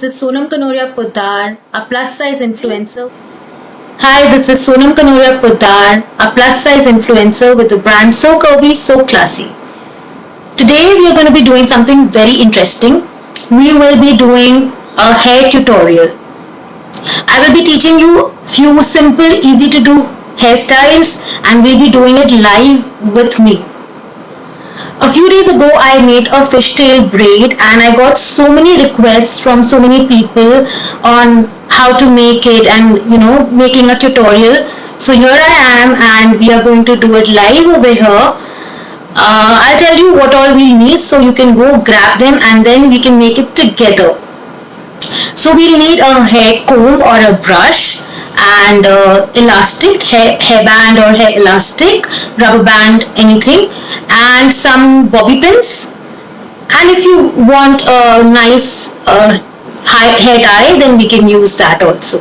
this is Sonam Kanoria Puttar, a plus size influencer. Hi, this is Sonam Kanoria Puttar, a plus size influencer with the brand So Curvy, So Classy. Today we are going to be doing something very interesting. We will be doing a hair tutorial. I will be teaching you few simple, easy to do hairstyles and we'll be doing it live with me. A few days ago I made a fishtail braid and I got so many requests from so many people on how to make it and making a tutorial. So here I am and we are going to do it live over here. I'll tell you what all we need so you can go grab them and then we can make it together. So we'll need a hair comb or a brush and elastic, hairband or hair elastic, rubber band, anything, and some bobby pins. And if you want a nice hair tie, then we can use that also.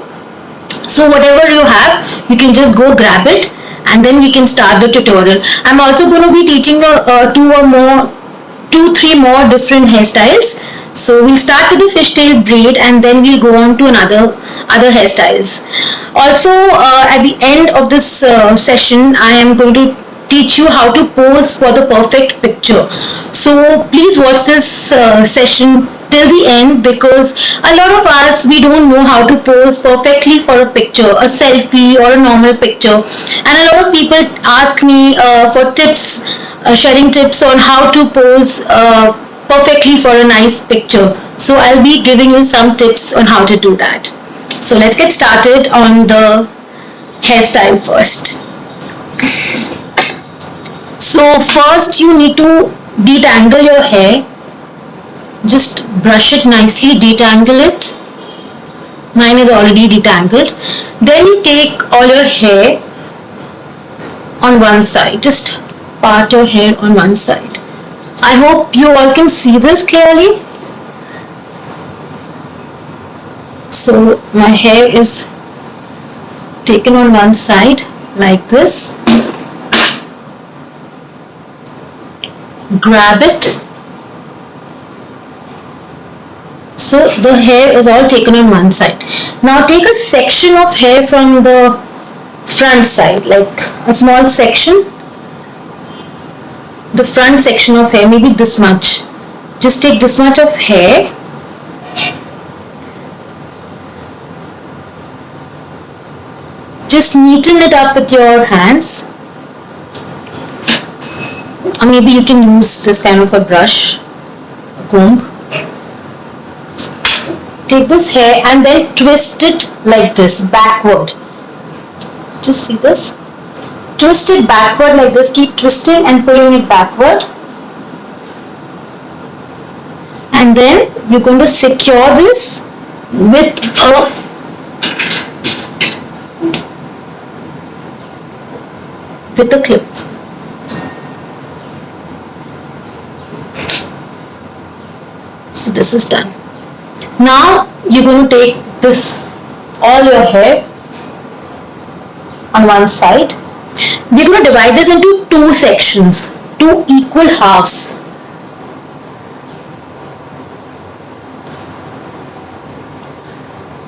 So whatever you have, you can just go grab it and then we can start the tutorial. I'm also going to be teaching two, three more different hairstyles. So we'll start with the fishtail braid and then we'll go on to other hairstyles. Also at the end of this session I am going to teach you how to pose for the perfect picture. So please watch this session till the end because a lot of us, we don't know how to pose perfectly for a picture, a selfie or a normal picture, and a lot of people ask me for tips, sharing tips on how to pose perfectly for a nice picture. So I'll be giving you some tips on how to do that. So let's get started on the hairstyle first. So first you need to detangle your hair. Just brush it nicely, detangle it. Mine is already detangled. Then you take all your hair on one side. Just part your hair on one side. I hope you all can see this clearly. So my hair is taken on one side like this. Grab it. So the hair is all taken on one side. Now take a section of hair from the front side, like a small section. The front section of hair, maybe this much. Just take this much of hair. Just neaten it up with your hands. Or maybe you can use this kind of a brush, a comb. Take this hair and then twist it like this, backward. Just see this? Twist it backward like this. Keep twisting and pulling it backward. And then you're going to secure this with a clip. So this is done. Now you're going to take all your hair on one side. We're going to divide this into two sections, two equal halves.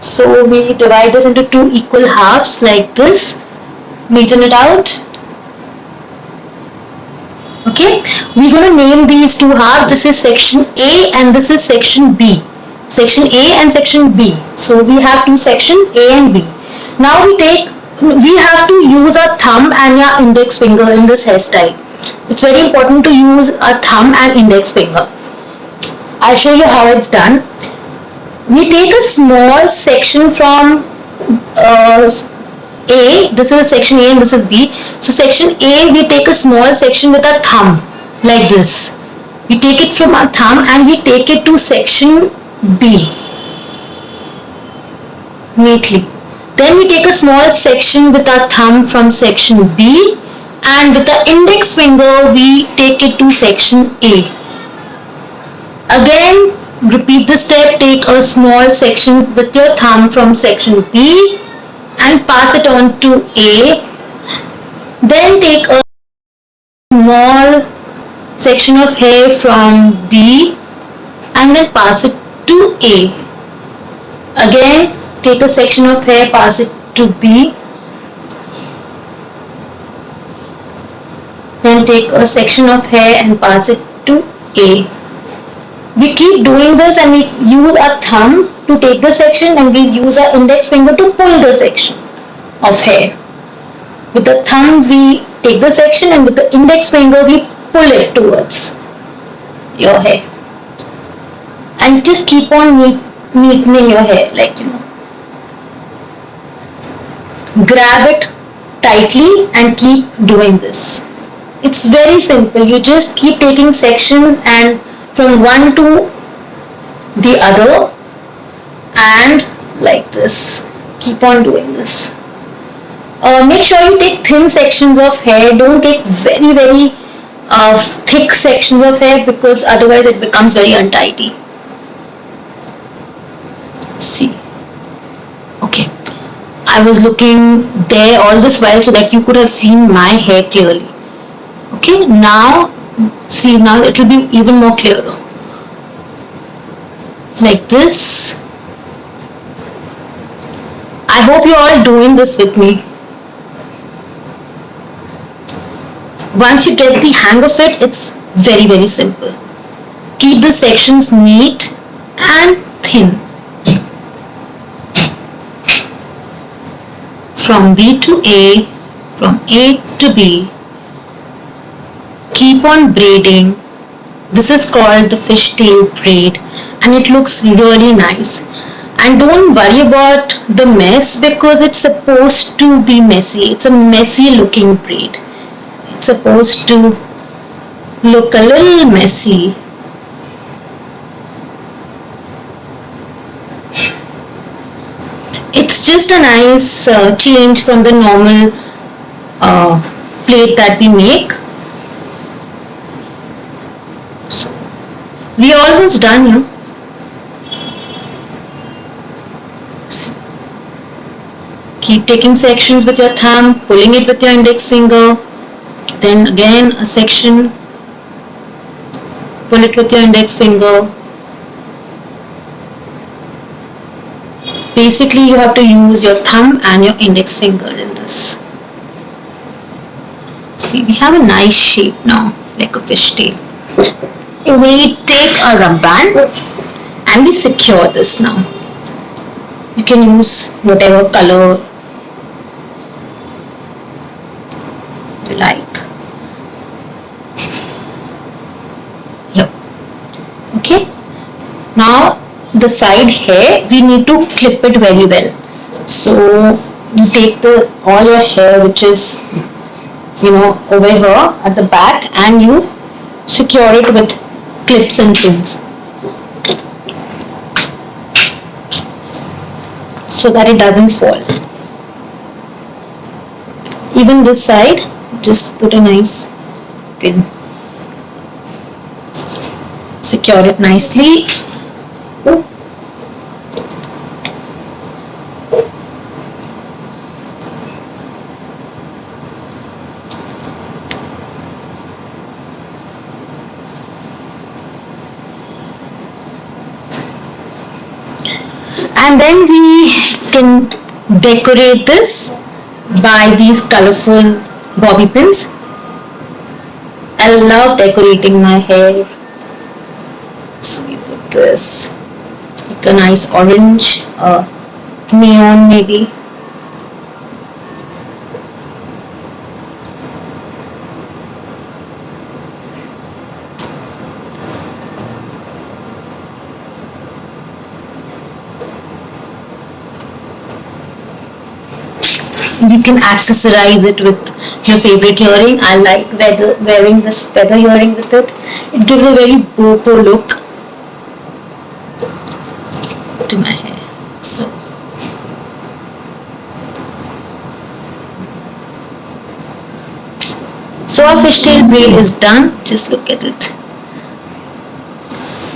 So we divide this into two equal halves like this. Neaten it out. Okay, we're going to name these two halves. This is section A and this is section B. Section A and section B. So we have two sections, A and B. Now we have to use our thumb and your index finger in this hairstyle. It's very important to use a thumb and index finger. I'll show you how it's done. We take a small section from A. This is section A and this is B. So section A, we take a small section with our thumb like this. We take it from our thumb and we take it to section B neatly. Then we take a small section with our thumb from section B and with the index finger we take it to section A. Again repeat the step. Take a small section with your thumb from section B and pass it on to A. Then take a small section of hair from B and then pass it to A. Again, take a section of hair, pass it to B. Then take a section of hair and pass it to A. We keep doing this and we use our thumb to take the section and we use our index finger to pull the section of hair. With the thumb we take the section and with the index finger we pull it towards your hair. And just keep on neatening your hair, like, grab it tightly and keep doing this. It's very simple. You just keep taking sections and from one to the other and like this. Keep on doing this. Make sure you take thin sections of hair. Don't take very thick sections of hair because otherwise it becomes very untidy. See. Okay. I was looking there all this while so that you could have seen my hair clearly. Okay, now see, now it will be even more clearer. Like this. I hope you're all doing this with me. Once you get the hang of it, it's very simple. Keep the sections neat and thin. From B to A, from A to B. Keep on braiding. This is called the fishtail braid and it looks really nice. And don't worry about the mess because it's supposed to be messy. It's a messy looking braid. It's supposed to look a little messy. It's just a nice change from the normal plait that we make. So, we are almost done here. Keep taking sections with your thumb, pulling it with your index finger. Then again a section, pull it with your index finger. Basically you have to use your thumb and your index finger in this. See, we have a nice shape now, like a fishtail. We take a rubber band and we secure this now. You can use whatever color you like. Here. Okay. Now the side hair, we need to clip it very well. So you take all your hair which is over here at the back and you secure it with clips and pins so that it doesn't fall. Even this side, just put a nice pin. Secure it nicely. And then we can decorate this by these colorful bobby pins. I love decorating my hair. So we put this, like a nice orange, neon maybe. You can accessorize it with your favorite earring. I like wearing this feather earring with it. It gives a very boho look to my hair. So our fishtail braid is done. Just look at it.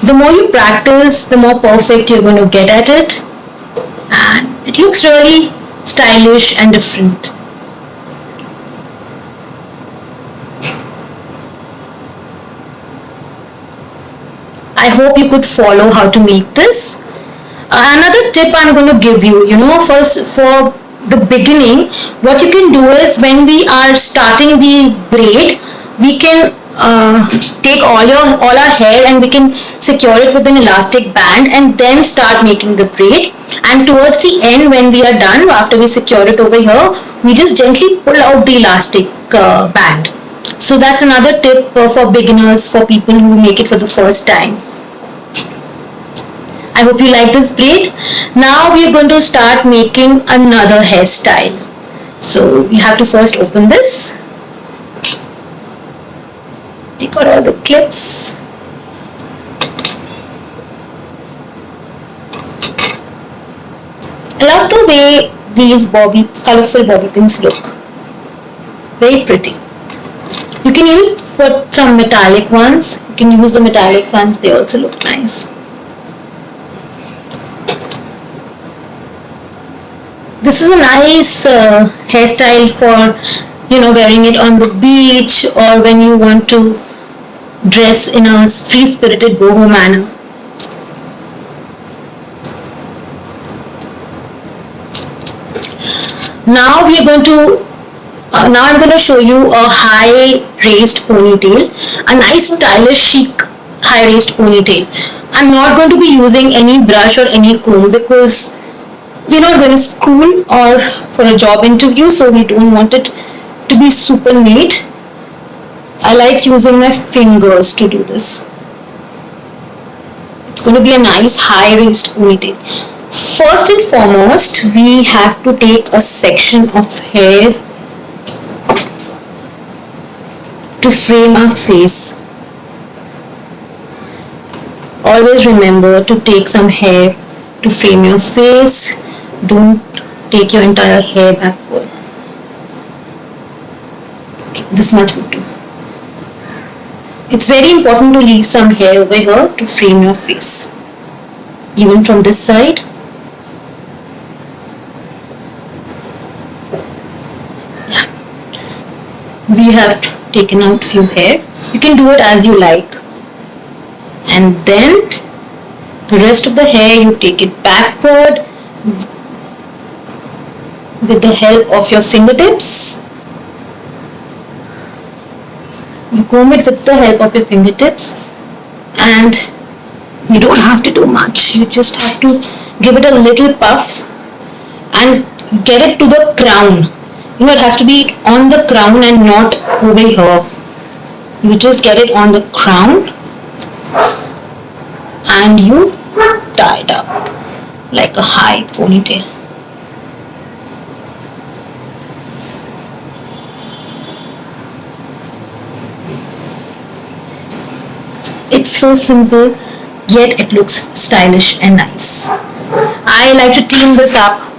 The more you practice, the more perfect you're going to get at it. And it looks really stylish and different. I hope you could follow how to make this. Another tip I'm going to give you, first for the beginning, what you can do is when we are starting the braid, we can take all our hair and we can secure it with an elastic band and then start making the braid. And towards the end, when we are done, after we secure it over here, we just gently pull out the elastic band. So that's another tip for beginners, for people who make it for the first time. I hope you like this braid. Now we are going to start making another hairstyle. So we have to first open this. Take out all the clips. I love the way these colorful bobby pins look. Very pretty. You can even put some metallic ones. You can use the metallic ones. They also look nice. This is a nice hairstyle for wearing it on the beach or when you want to dress in a free-spirited boho manner. Now I'm going to show you a high raised ponytail, a nice stylish chic high raised ponytail. I'm not going to be using any brush or any comb because we're not going to school or for a job interview, so we don't want it to be super neat. I like using my fingers to do this. It's going to be a nice high raised ponytail. First and foremost, we have to take a section of hair to frame our face. Always remember to take some hair to frame your face. Don't take your entire hair backward. Okay, this much would do. It's very important to leave some hair over here to frame your face. Even from this side. Yeah. We have taken out few hair. You can do it as you like. And then the rest of the hair you take it backward with the help of your fingertips. You comb it with the help of your fingertips, and you don't have to do much. You just have to give it a little puff and get it to the crown. It has to be on the crown and not over here. You just get it on the crown and you tie it up like a high ponytail. It's so simple, yet it looks stylish and nice. I like to team this up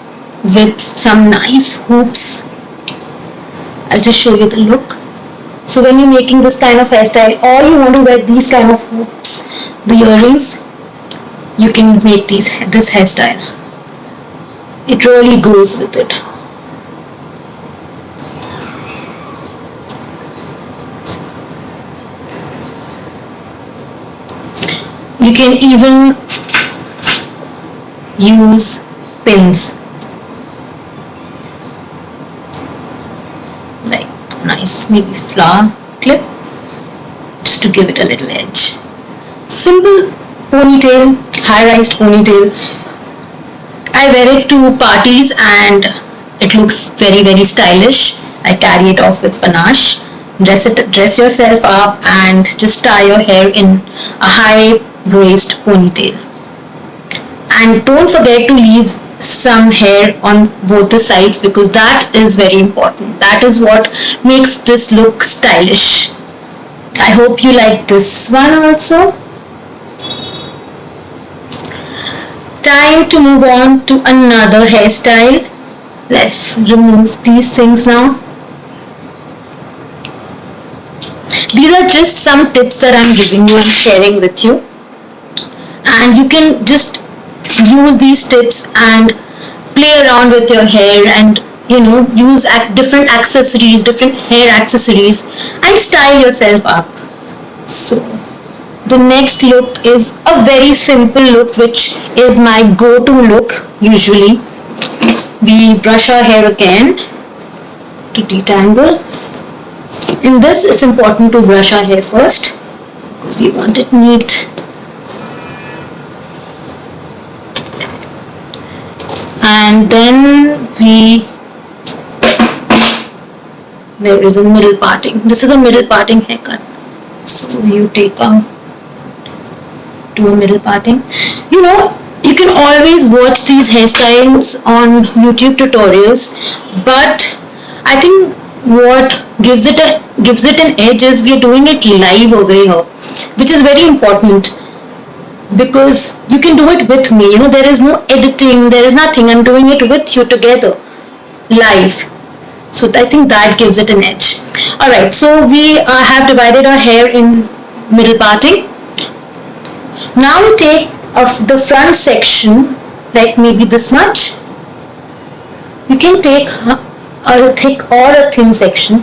with some nice hoops. I'll just show you the look. So when you're making this kind of hairstyle, or you want to wear these kind of hoops, the earrings, you can make this hairstyle. It really goes with it. You can even use pins, like nice maybe flower clip, just to give it a little edge. Simple ponytail, high-rise ponytail. I wear it to parties and it looks very, very stylish. I carry it off with panache. Dress yourself up and just tie your hair in a high-raised ponytail. And don't forget to leave some hair on both the sides because that is very important. That is what makes this look stylish. I hope you like this one also. Time to move on to another hairstyle. Let's remove these things now. These are just some tips that I'm giving you and sharing with you. And you can just use these tips and play around with your hair and use different accessories, different hair accessories and style yourself up. So The next look is a very simple look, which is my go-to look usually. We brush our hair again to detangle. In this, it's important to brush our hair first because we want it neat. And then there is a middle parting. This is a middle parting haircut. So you take out to a middle parting. You can always watch these hairstyles on YouTube tutorials, but I think what gives it an edge is we are doing it live over here, which is very important because you can do it with me. There is no editing, there is nothing. I'm doing it with you together live. So I think that gives it an edge. Alright, so we have divided our hair in middle parting. Now we take the front section, like maybe this much. You can take a thick or a thin section.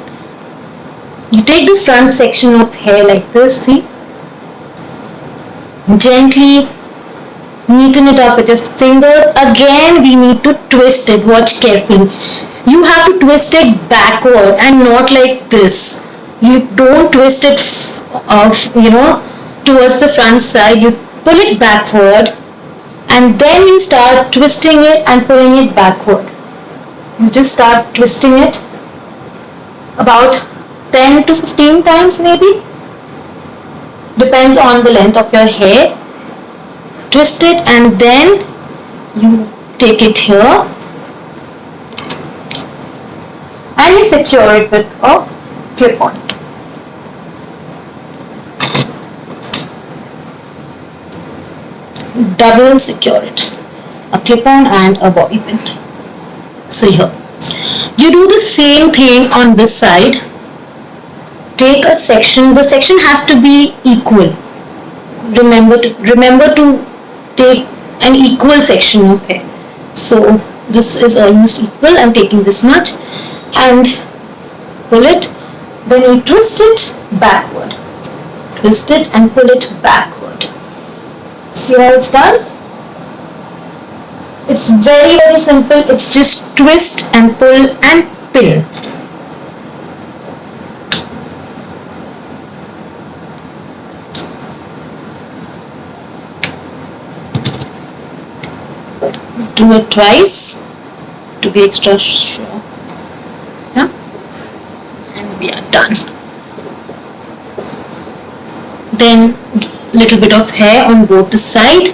You take the front section of hair like this, see? Gently neaten it up with your fingers. Again, we need to twist it. Watch carefully. You have to twist it backward and not like this. You don't twist it towards the front side. You pull it backward and then you start twisting it and pulling it backward. You just start twisting it about 10 to 15 times maybe. Depends on the length of your hair. Twist it and then you take it here and you secure it with a clip-on. Double secure it. A clip-on and a bobby pin. So here. You do the same thing on this side. Take a section. The section has to be equal. Remember to take an equal section of hair. So this is almost equal. I'm taking this much and pull it. Then you twist it backward. Twist it and pull it backward. See how it's done? It's very, very simple. It's just twist and pull and pin. Do it twice to be extra sure. Yeah? And we are done. Then little bit of hair on both the side.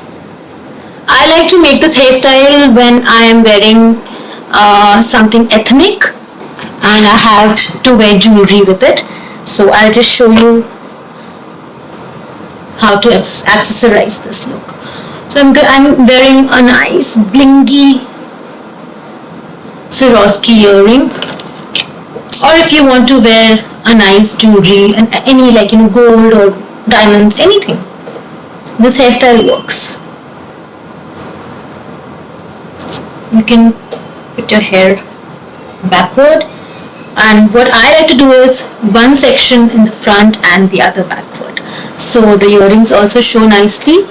I like to make this hairstyle when I am wearing something ethnic and I have to wear jewelry with it. So I'll just show you how to accessorize this look. So I'm wearing a nice blingy Swarovski earring, or if you want to wear a nice jewelry and any gold or diamonds, anything, this hairstyle works. You can put your hair backward, and what I like to do is one section in the front and the other backward, so the earrings also show nicely.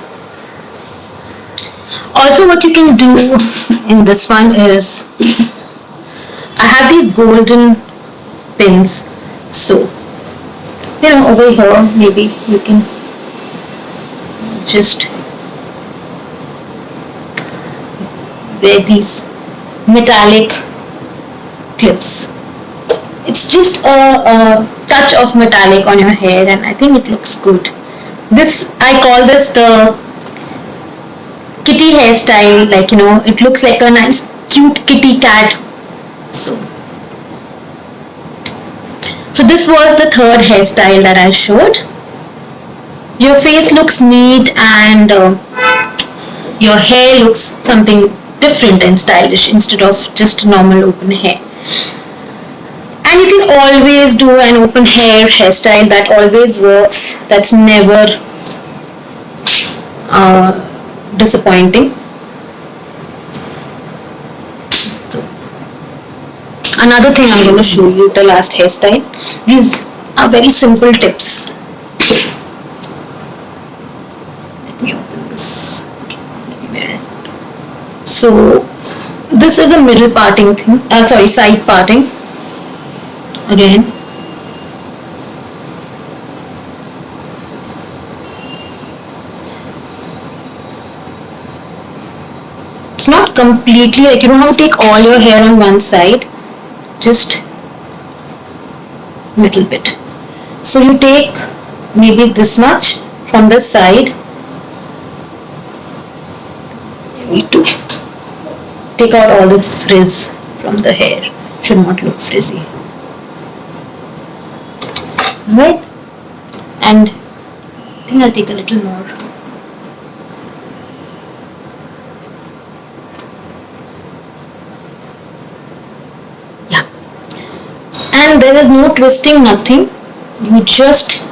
Also, what you can do in this one is I have these golden pins, so over here maybe you can just wear these metallic clips. It's just a touch of metallic on your hair and I think it looks good. I call this the kitty hairstyle, it looks like a nice cute kitty cat. So this was the third hairstyle that I showed. Your face looks neat and your hair looks something different and stylish instead of just normal open hair. And you can always do an open hair hairstyle that always works. That's never disappointing. So, another thing I'm going to show you, the last hairstyle. These are very simple tips. this. Okay, so this is a middle parting thing. Sorry, side parting. Again. It's not completely like you don't have to take all your hair on one side, just little bit. So you take maybe this much from this side. You need to take out all the frizz from the hair. Should not look frizzy. Right? And I think I'll take a little more. And there is no twisting, nothing. You just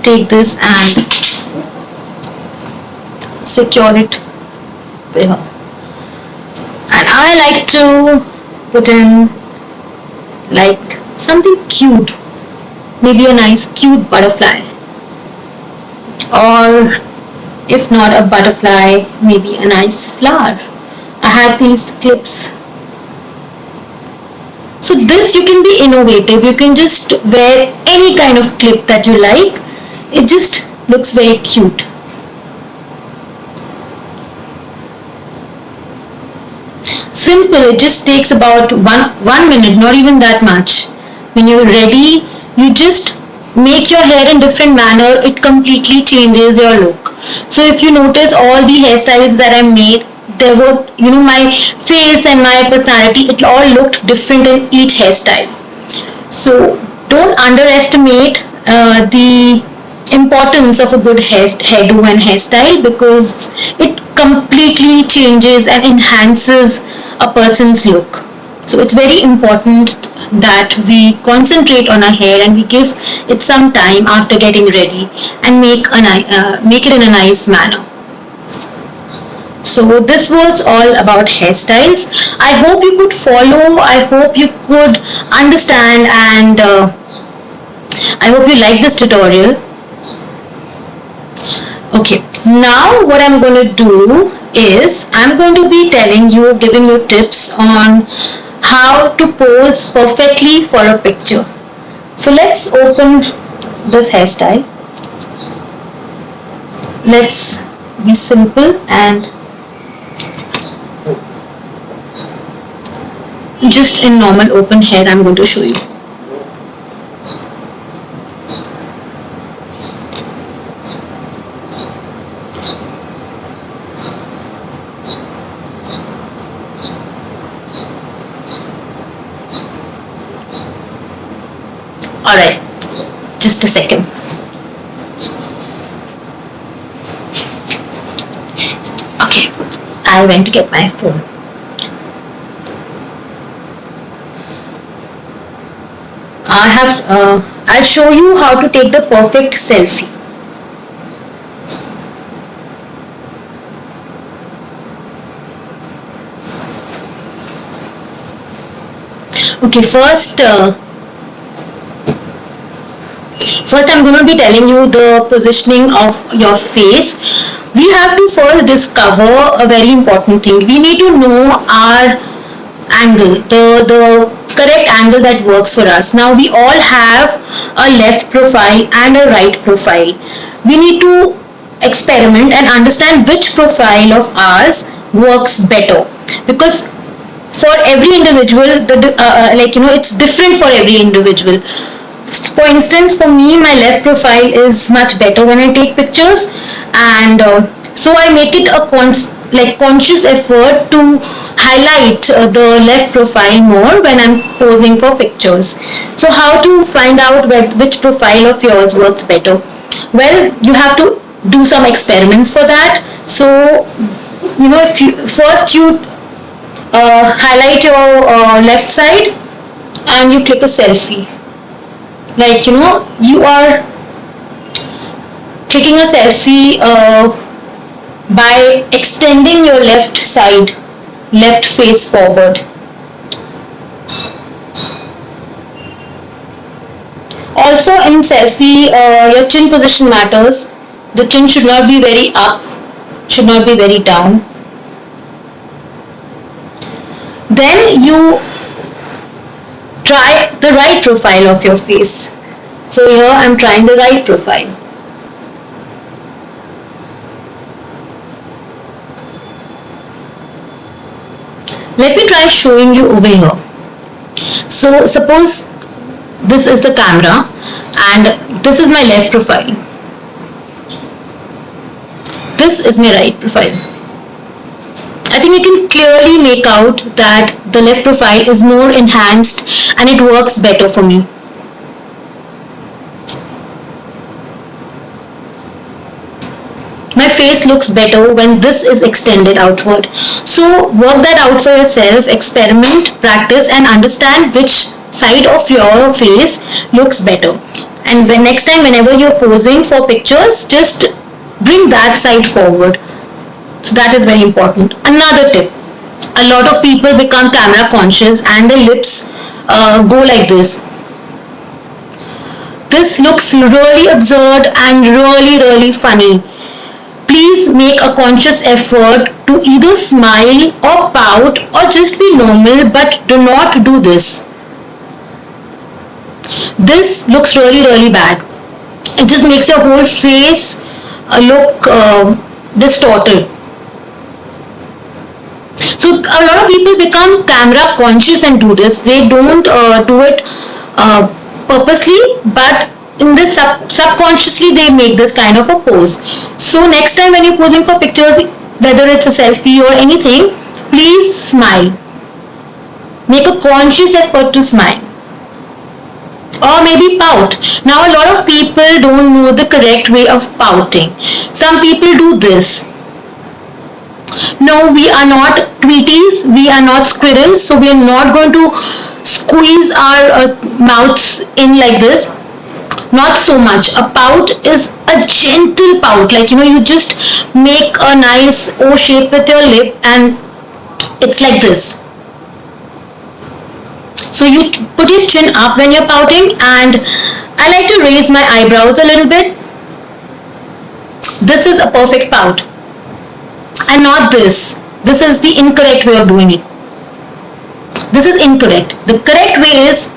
take this and secure it here. And I like to put in like something cute, maybe a nice cute butterfly, or if not a butterfly, maybe a nice flower. I have these clips. So this you can be innovative. You can just wear any kind of clip that you like. It just looks very cute. Simple. It just takes about one minute, not even that much. When you're ready, you just make your hair in different manner. It completely changes your look. So if you notice all the hairstyles that I made, there were, my face and my personality, it all looked different in each hairstyle. So don't underestimate the importance of a good hairdo and hairstyle, because it completely changes and enhances a person's look. So it's very important that we concentrate on our hair and we give it some time after getting ready and make it in a nice manner. So this was all about hairstyles. I hope you could follow. I hope you could understand, and I hope you like this tutorial. Okay, now what I'm going to do is I'm going to be giving you tips on how to pose perfectly for a picture. So let's open this hairstyle. Let's be simple and just in normal open hair I'm going to show you. Alright, just a second. Okay, I went to get my phone. I'll show you how to take the perfect selfie. Okay, first I'm going to be telling you the positioning of your face. We have to first discover a very important thing. We need to know our angle, the correct angle that works for us. Now we all have a left profile and a right profile. We need to experiment and understand which profile of ours works better, because for every individual it's different for every individual. For instance, for me, my left profile is much better when I take pictures, and so I make it a conscious effort to highlight the left profile more when I'm posing for pictures. So how to find out which profile of yours works better? Well, you have to do some experiments for that. So if you first highlight your left side and you click a selfie. You are clicking a selfie by extending your left face forward. Also in selfie, your chin position matters. The chin should not be very up, should not be very down. Then you try the right profile of your face. So here I'm trying the right profile. Let me try showing you over here. So suppose this is the camera and this is my left profile. This is my right profile. I think you can clearly make out that the left profile is more enhanced and it works better for me. My face looks better when this is extended outward. So work that out for yourself, experiment, practice and understand which side of your face looks better. And when next time whenever you're posing for pictures, just bring that side forward. So that is very important. Another tip, a lot of people become camera conscious and their lips go like this. This looks really absurd and really funny. Please make a conscious effort to either smile or pout or just be normal, but do not do this. This looks really bad. It just makes your whole face look distorted. So a lot of people become camera conscious and do this. They don't do it purposely, but in this subconsciously they make this kind of a pose. So next time when you're posing for pictures, whether it's a selfie or anything, please smile. Make a conscious effort to smile. Or maybe pout. Now a lot of people don't know the correct way of pouting. Some people do this. No, we are not tweeties, we are not squirrels, so we are not going to squeeze our mouths in like this. Not so much. A pout is a gentle pout, like you just make a nice O shape with your lip and it's like this. So you put your chin up when you're pouting, and I like to raise my eyebrows a little bit. This is a perfect pout. And not this. This is the incorrect way of doing it. This is incorrect. The correct way is,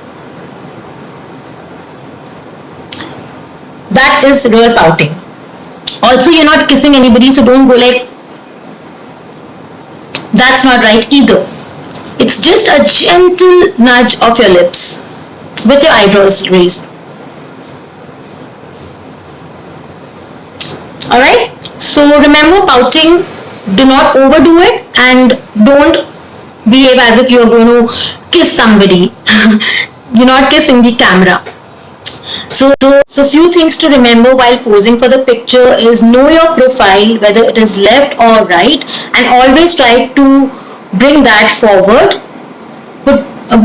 that is real pouting. Also, you're not kissing anybody, so don't go like, that's not right either. It's just a gentle nudge of your lips with your eyebrows raised. Alright? So remember, pouting, do not overdo it and don't behave as if you're going to kiss somebody. You're not kissing the camera. So few things to remember while posing for the picture is know your profile, whether it is left or right, and always try to bring that forward.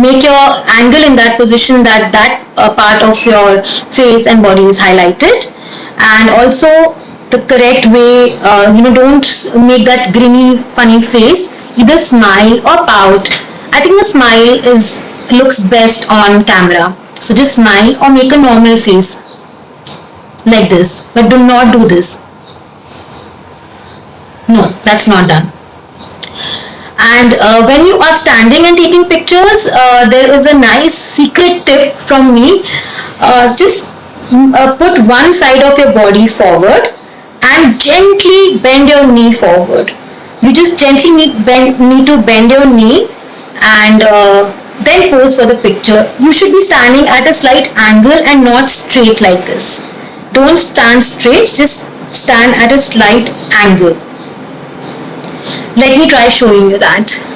Make your angle in that position that part of your face and body is highlighted, and also the correct way. Don't make that grinny funny face. Either smile or pout. I think the smile looks best on camera. So just smile or make a normal face like this, but do not do this. No, that's not done. And when you are standing and taking pictures, there is a nice secret tip from me. Just put one side of your body forward and gently bend your knee forward. You just gently need to bend your knee and then pose for the picture. You should be standing at a slight angle and not straight like this. Don't stand straight, just stand at a slight angle. Let me try showing you that.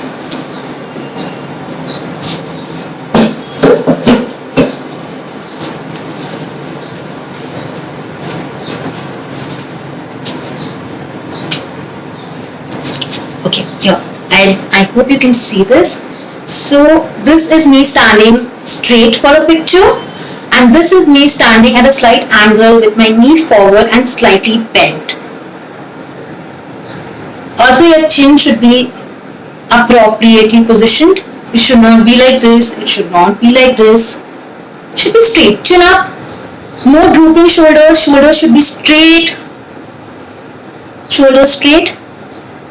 Okay, here. I hope you can see this. So this is me standing straight for a picture, and this is me standing at a slight angle with my knee forward and slightly bent. Also, your chin should be appropriately positioned. It should not be like this. It should not be like this. It should be straight. Chin up. No drooping shoulders. Shoulders should be straight. shoulders straight.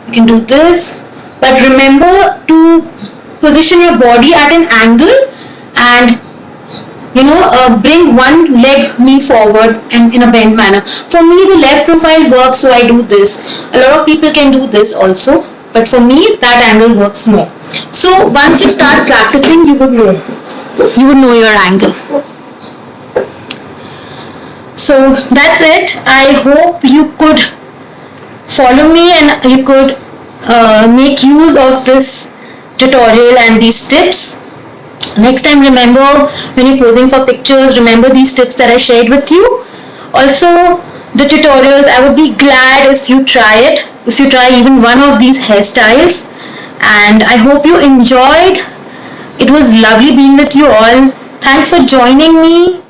You can do this, but remember to position your body at an angle and bring one leg knee forward and in a bent manner. For me, the left profile works, so I do this. A lot of people can do this also, but for me, that angle works more. So once you start practicing, you would know your angle. So that's it. I hope you could follow me and you could make use of this tutorial and these tips. Next time, remember when you're posing for pictures, remember these tips that I shared with you. Also, the tutorials, I would be glad if you try it, if you try even one of these hairstyles. And I hope you enjoyed. It was lovely being with you all. Thanks for joining me.